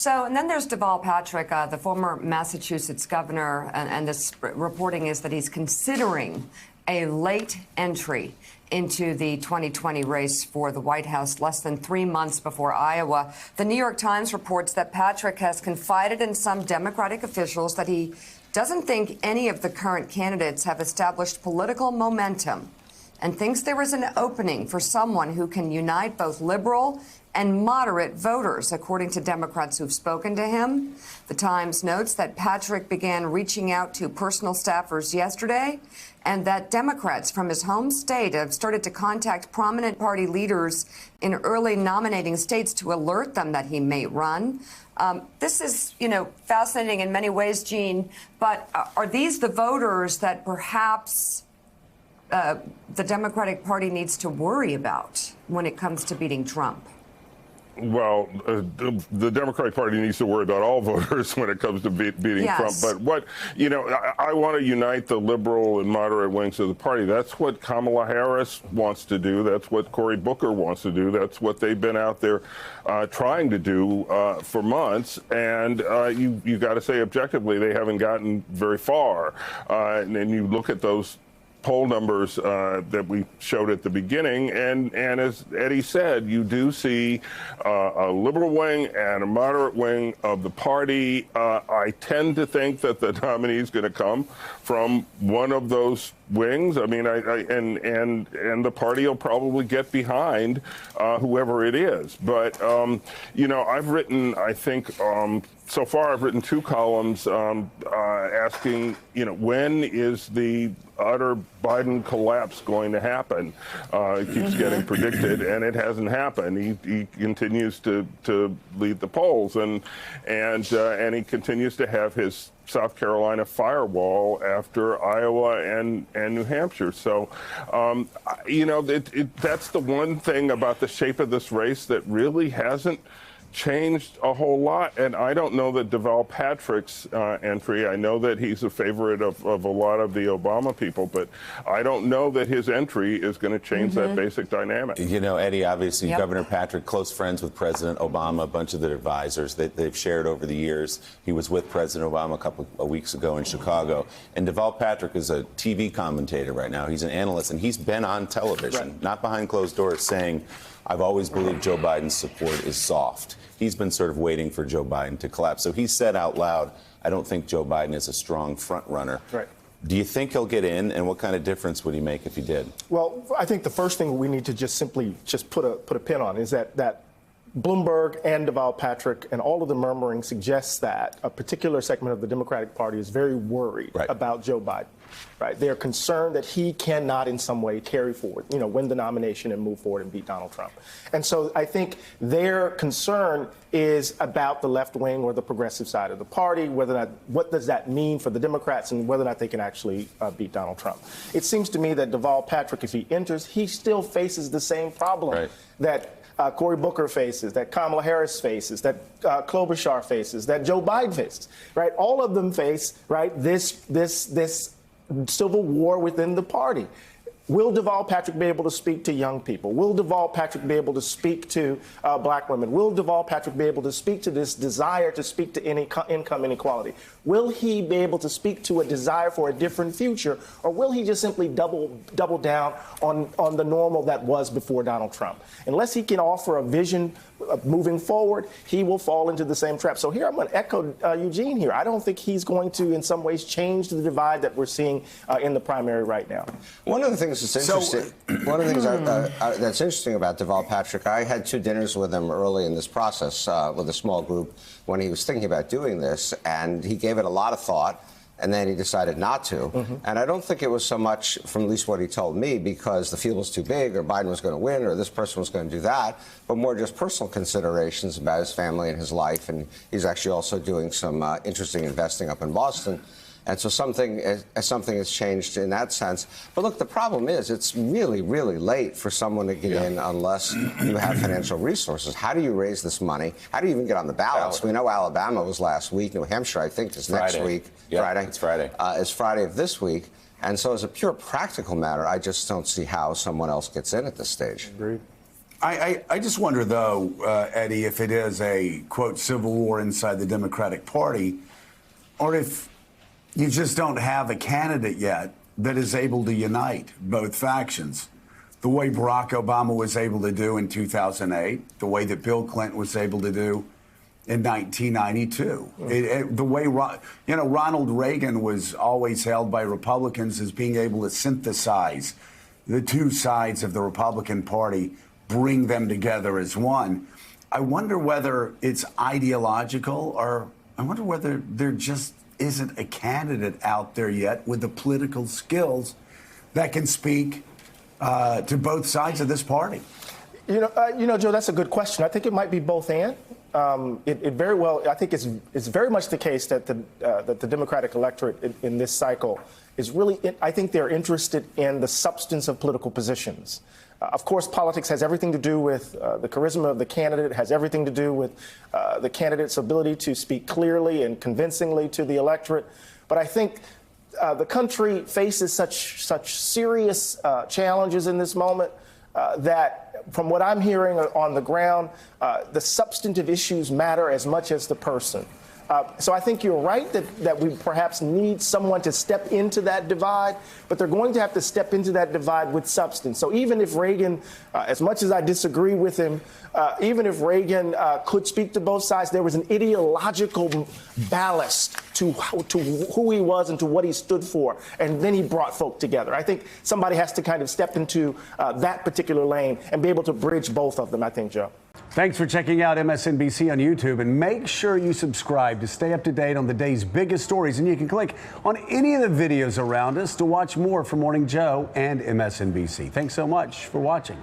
So, and then there's Deval Patrick, the former Massachusetts governor, and this reporting is that he's considering a late entry into the 2020 race for the White House less than 3 months before Iowa. The New York Times reports that Patrick has confided in some Democratic officials that he doesn't think any of the current candidates have established political momentum and thinks there is an opening for someone who can unite both liberal and moderate voters, according to Democrats who've spoken to him. The Times notes that Patrick began reaching out to personal staffers yesterday and that Democrats from his home state have started to contact prominent party leaders in early nominating states to alert them that he may run. This is, fascinating in many ways, Gene, but are these the voters that perhaps the Democratic Party needs to worry about when it comes to beating Trump? Well, the Democratic Party needs to worry about all voters when it comes to beating Trump. But I want to unite the liberal and moderate wings of the party. That's what Kamala Harris wants to do. That's what Cory Booker wants to do. That's what they've been out there trying to do for months. And you got to say objectively, they haven't gotten very far. And then you look at those poll numbers that we showed at the beginning, and as Eddie said, you do see a liberal wing and a moderate wing of the party. I tend to think that the nominee is going to come from one of those wings. I mean, and the party will probably get behind whoever it is. But I've written, I think. So far, I've written 2 columns asking, when is the utter Biden collapse going to happen? It keeps getting predicted, and it hasn't happened. He continues to lead the polls, and he continues to have his South Carolina firewall after Iowa and New Hampshire. So, that's the one thing about the shape of this race that really hasn't changed a whole lot. And I don't know that Deval Patrick's entry, I know that he's a favorite of a lot of the Obama people, but I don't know that his entry is going to change that basic dynamic. Eddie, obviously, Governor Patrick, close friends with President Obama, a bunch of their advisors that they've shared over the years. He was with President Obama a couple of weeks ago in Chicago. And Deval Patrick is a TV commentator right now. He's an analyst, and he's been on television, not behind closed doors, saying, I've always believed Joe Biden's support is soft. He's been sort of waiting for Joe Biden to collapse. So he said out loud, I don't think Joe Biden is a strong front runner. Right. Do you think he'll get in, and what kind of difference would he make if he did? Well, I think the first thing we need to just simply put a pin on is that Bloomberg and Deval Patrick and all of the murmuring suggests that a particular segment of the Democratic Party is very worried about Joe Biden. Right. They're concerned that he cannot in some way carry forward, win the nomination and move forward and beat Donald Trump. And so I think their concern is about the left wing or the progressive side of the party, whether or not, what does that mean for the Democrats and whether or not they can actually beat Donald Trump. It seems to me that Deval Patrick, if he enters, he still faces the same problem that Cory Booker faces, that Kamala Harris faces, that Klobuchar faces, that Joe Biden faces, right? All of them face, this civil war within the party. Will Deval Patrick be able to speak to young people? Will Deval Patrick be able to speak to black women? Will Deval Patrick be able to speak to this desire to speak to income inequality? Will he be able to speak to a desire for a different future, or will he just simply double down on the normal that was before Donald Trump? Unless he can offer a vision moving forward, he will fall into the same trap. So here I'm going to echo Eugene here. I don't think he's going to, in some ways, change the divide that we're seeing in the primary right now. One of the things that's interesting, that's interesting about Deval Patrick, I had 2 dinners with him early in this process with a small group when he was thinking about doing this, and he gave it a lot of thought. And then he decided not to. And I don't think it was so much, from at least what he told me, because the field was too big or Biden was going to win or this person was going to do that, but more just personal considerations about his family and his life. And he's actually also doing some interesting investing up in Boston. And so something has changed in that sense. But look, the problem is it's really, really late for someone to get in unless you have financial resources. How do you raise this money? How do you even get on the ballots? We know Alabama was last week. New Hampshire, I think, is next week. Friday. It's Friday. It's Friday of this week. And so as a pure practical matter, I just don't see how someone else gets in at this stage. Agreed. I just wonder, though, Eddie, if it is a, quote, civil war inside the Democratic Party, or if you just don't have a candidate yet that is able to unite both factions. The way Barack Obama was able to do in 2008, the way that Bill Clinton was able to do in 1992. The way, Ronald Reagan was always held by Republicans as being able to synthesize the two sides of the Republican Party, bring them together as one. I wonder whether it's ideological, or I wonder whether there just isn't a candidate out there yet with the political skills that can speak to both sides of this party. Joe, that's a good question. I think it might be both and. It very well. I think it's very much the case that the Democratic electorate in this cycle is really. I think they're interested in the substance of political positions. Of course, politics has everything to do with the charisma of the candidate. It has everything to do with the candidate's ability to speak clearly and convincingly to the electorate. But I think the country faces such serious challenges in this moment that, from what I'm hearing on the ground, the substantive issues matter as much as the person. So I think you're right that we perhaps need someone to step into that divide, but they're going to have to step into that divide with substance. So even if Reagan, as much as I disagree with him, even if Reagan could speak to both sides, there was an ideological ballast to who he was and to what he stood for. And then he brought folk together. I think somebody has to kind of step into that particular lane and be able to bridge both of them, I think, Joe. Thanks for checking out MSNBC on YouTube, and make sure you subscribe to stay up to date on the day's biggest stories. And you can click on any of the videos around us to watch more from Morning Joe and MSNBC. Thanks so much for watching.